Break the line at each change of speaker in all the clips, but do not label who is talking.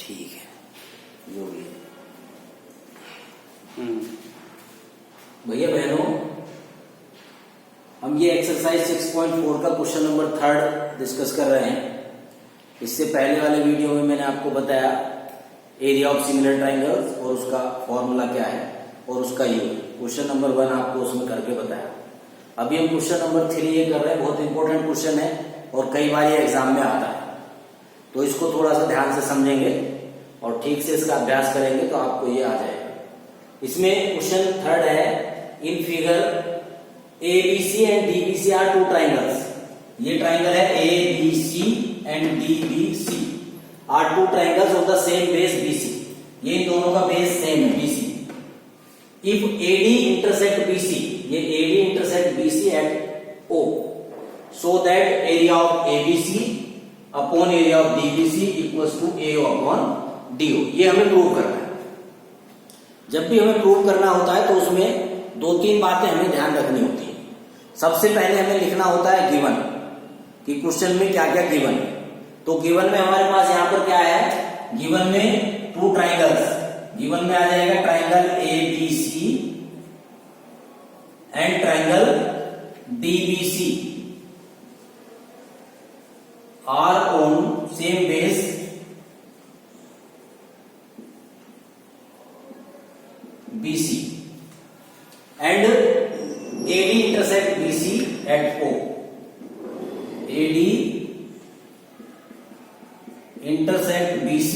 ठीक है जो भी है। भैया बहनों, हम ये एक्सरसाइज 6.4 का क्वेश्चन नंबर 3 डिस्कस कर रहे हैं। इससे पहले वाले वीडियो में मैंने आपको बताया एरिया ऑफ सिमिलर ट्राइंगल्स और उसका फॉर्मूला क्या है और उसका यूज। क्वेश्चन नंबर 1 आपको उसमें करके बताया। अभी हम क्वेश्चन नंबर 3 ये कर रहे हैं। बहुत इंपॉर्टेंट क्वेश्चन है और कई बार ये एग्जाम में आता है, तो इसको थोड़ा सा ध्यान से समझेंगे और ठीक से इसका अभ्यास करेंगे तो आपको ये आ जाएगा। इसमें क्वेश्चन 3 है, in figure ABC and DBC are two triangles. ये ट्राइंगल है ABC and DBC are two triangles of the same base BC। ये इन दोनों का बेस सेम है BC। If AD intersect BC, ये AD intersect BC at O, so that area of ABC upon area of DBC equals to AO upon DO। ये हमें prove करना है। जब भी हमें प्रूव करना होता है तो उसमें 2-3 बातें हमें ध्यान रखनी होती है। सबसे पहले हमें लिखना होता है गिवन, कि क्वेश्चन में क्या क्या गिवन है। तो गिवन में हमारे पास यहां पर क्या है, गिवन में 2 ट्राइंगल्स। गिवन में आ जाएगा triangle ABC and triangle DBC are on same base BC and AD intersect BC at O. AD intersect BC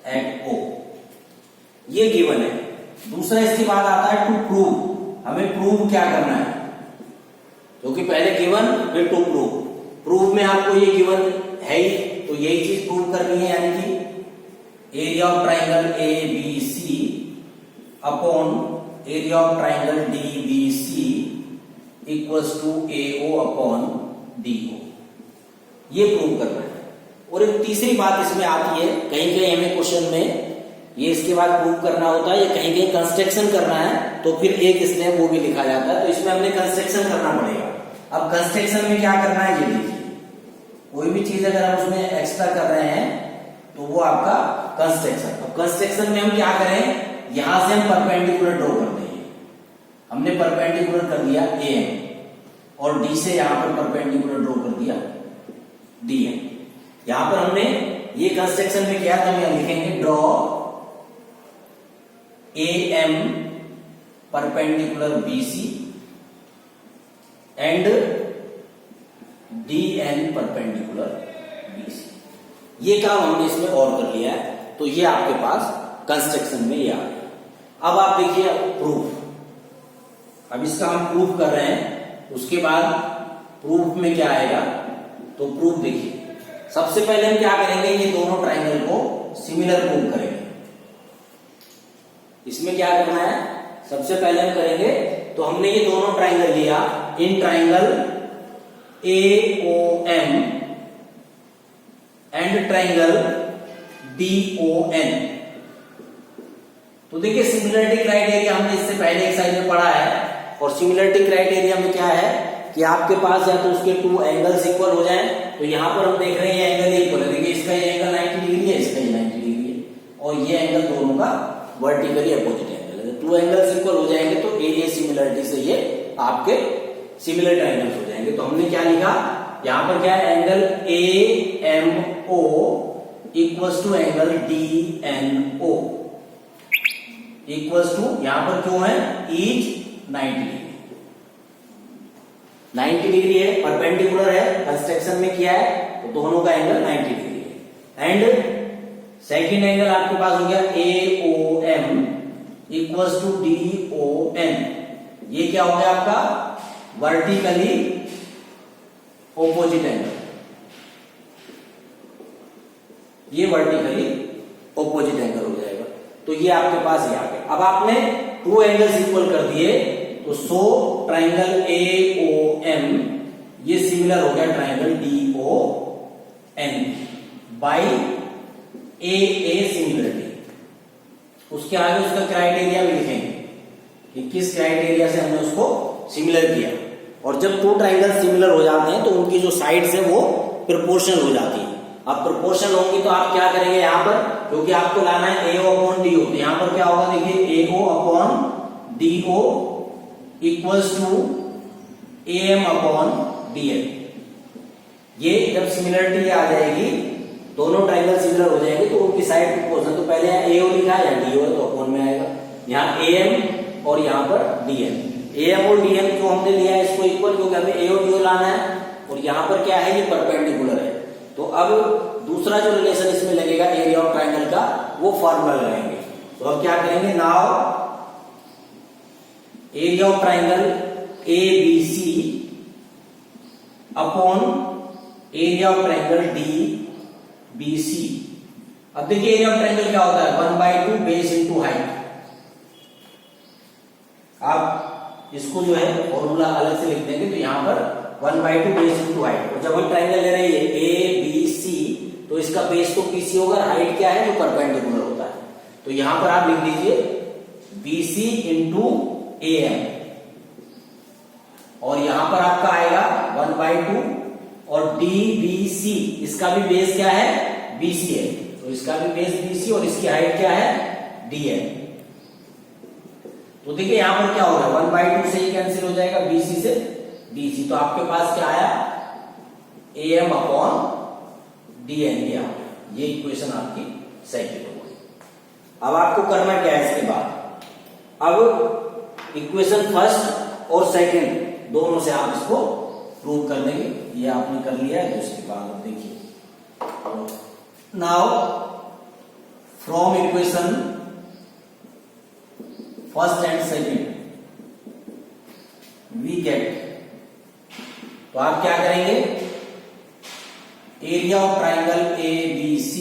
at O. ये गिवन है। दूसरा इसके बाद आता है टू प्रूव। हमें प्रूव क्या करना है, क्योंकि पहले गिवन फिर टू प्रूव। प्रूव में आपको ये गिवन है ही, तो यही चीज प्रूव करनी है, यानी कि area of triangle ABC upon area of triangle DBC equals to AO upon DO। ये प्रूव करना है। और एक तीसरी बात इसमें आती है, कहीं कहीं हमें क्वेश्चन में ये इसके बाद प्रूव करना होता है, या कहीं कहीं कंस्ट्रक्शन करना है, तो फिर एक स्टेप वो भी लिखा जाता है। तो इसमें हमें कंस्ट्रक्शन करना पड़ेगा। अब कंस्ट्रक्शन में क्या करना है, ये देखिए। कोई भी चीज अगर हम उसमें एक्स्ट्रा कर रहे हैं तो वो आपका कंस्ट्रक्शन। अब कंस्ट्रक्शन में हम क्या करें, यहां से हम परपेंडिकुलर ड्रॉ कर देंगे। हमने परपेंडिकुलर कर दिया AM और D से यहां पर परपेंडिकुलर ड्रॉ कर दिया DM। यहां पर हमने ये कंस्ट्रक्शन में किया, तो हम लिखेंगे draw AM perpendicular BC and DN perpendicular BC। ये काम हमने इसमें और कर लिया है, तो ये आपके पास कंस्ट्रक्शन में ये आ गया। अब आप देखिए प्रूफ। अब इसका हम प्रूफ कर रहे हैं, उसके बाद प्रूफ में क्या आएगा, तो प्रूफ देखिए। सबसे पहले हम क्या करेंगे, ये दोनों ट्राइंगल को सिमिलर प्रूव करेंगे। इसमें क्या करना है, सबसे पहले हम करेंगे, तो हमने ये दोनों ट्राइंगल लिया, in triangle AOM and triangle DON। तो देखिए सिमिलरिटी क्राइटेरिया हमने इससे पहले एक्सरसाइज में पढ़ा है, और सिमिलरिटी क्राइटेरिया में क्या है कि आपके पास या तो उसके 2 एंगल्स इक्वल हो जाएं। तो यहां पर हम देख रहे हैं एंगल इक्वल है। देखिए इसका ये एंगल 90 डिग्री है, इसका ये 90 डिग्री है, और ये एंगल दोनों का वर्टिकली अपोजिट एंगल है। 2 एंगल्स इक्वल हो जाएंगे तो ए सिमिलरिटी से ये आपके सिमिलर ट्राइंगल्स हो जाएंगे। तो हमने क्या लिखा, यहां पर क्या है, angle AMO equals to angle DNO equals to, यहां पर क्यों है, ईच 90 डिग्री। 90 डिग्री है, परपेंडिकुलर है, कंस्ट्रक्शन में किया है, तो दोनों का एंगल 90 डिग्री है। एंड सेकेंड एंगल आपके पास हो गया AOM इक्वल्स टू DON। ये क्या हो गया आपका, वर्टिकली ऑपोजिट एंगल। ये वर्टिकली ऑपोजिट एंगल हो जाएगा। तो ये आपके पास ये आ गया। अब आपने 2 एंगल्स इक्वल कर दिए, तो सो ट्राइंगल AOM ये सिमिलर हो गया triangle DON by AA similarity. उसके आगे उसका क्राइटेरिया भी लिखेंगे कि किस क्राइटेरिया से हमने उसको सिमिलर किया। और जब 2 ट्राइंगल सिमिलर हो जाते हैं तो उनकी जो साइड्स है वो प्रोपोर्शनल हो जाती है। अब प्रोपोर्शन होंगी तो आप क्या करेंगे यहाँ पर, क्योंकि आपको लाना है AO अपॉन DO, तो यहाँ पर क्या होगा देखिए, AO upon DO equals to AM upon DN। ये जब सिमिलरिटी आ जाएगी, दोनों ट्राइंगल सिमिलर हो जाएंगे तो उनकी साइड प्रोपोर्शन, तो पहले यहाँ AO लिखा है या DO है तो अपॉन में आएगा, यहाँ AM और यहाँ पर DN। AM और DN जो हमने लिया है इसको इक्वल, क्योंकि हमें AO DO लाना है और यहाँ पर क्या है, ये परपेंडिकुलर है। तो अब दूसरा जो रिलेशन इसमें लगेगा एरिया ऑफ ट्राइंगल का, वो फॉर्मूला लगाएंगे। तो अब क्या करेंगे, now area of triangle ABC upon area of triangle DBC। अब देखिए एरिया ऑफ ट्राइंगल क्या होता है, 1/2 बेस इंटू हाइट। आप इसको जो है फॉर्मूला अलग से लिख देंगे, तो यहां पर 1/2 बेस इंटू हाइट। और जब हम ट्राइंगल ले रहे हैं ABC, तो इसका बेस तो BC होगा, हाइट क्या है, जो परपेंडिकुलर होता है। तो यहां पर आप लिख दीजिए BC इंटू AM, और यहां पर आपका आएगा 1/2, और DBC इसका भी बेस क्या है, BC है, तो इसका भी बेस BC और इसकी हाइट क्या है, DN। तो देखिए यहां पर क्या होगा, 1/2 से ही कैंसिल हो जाएगा, BC से BC, तो आपके पास क्या आया, AM अपॉन DN दिया। ये इक्वेशन आपकी सेकंड हो गई। अब आपको करना क्या है इसके बाद, अब इक्वेशन फर्स्ट और सेकंड दोनों से आप इसको प्रूव कर देंगे। ये आपने कर लिया है, तो इसके बाद अब देखिए, now from equation first and second we get, तो आप क्या करेंगे, area of triangle ABC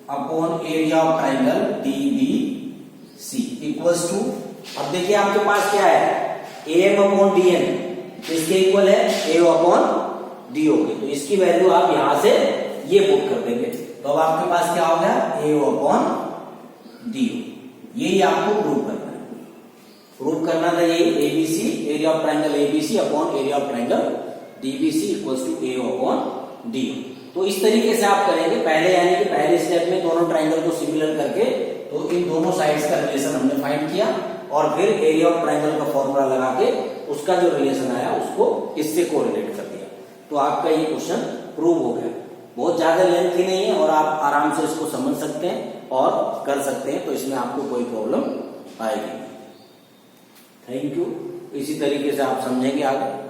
upon area of triangle DBC equals to, अब देखिए आपके पास क्या है, AM अपॉन DN, इसके इक्वल है AO अपॉन DO के, तो इसकी वैल्यू आप यहां से ये पुट कर देंगे। तो अब आपके पास क्या हो गया, AO अपॉन DO। यही आपको प्रूव करना है, प्रूव करना था यही, ABC area of triangle ABC upon area of triangle DBC equals to AO upon DO। तो इस तरीके से आप करेंगे पहले, यानी कि पहले स्टेप में दोनों ट्राइंगल को सिमिलर करके, तो इन दोनों साइड्स का रिलेशन हमने फाइंड किया, और फिर एरिया ऑफ ट्राइंगल का फॉर्मूला लगा के उसका जो रिलेशन आया उसको इससे कोरिलेट कर दिया। तो आपका ये क्वेश्चन प्रूव हो गया। बहुत ज्यादा लेंथी नहीं है और आप आराम से इसको समझ सकते हैं और कर सकते हैं, तो इसमें आपको कोई प्रॉब्लम आएगी नहीं। Thank you. इसी तरीके से आप समझेंगे आगे।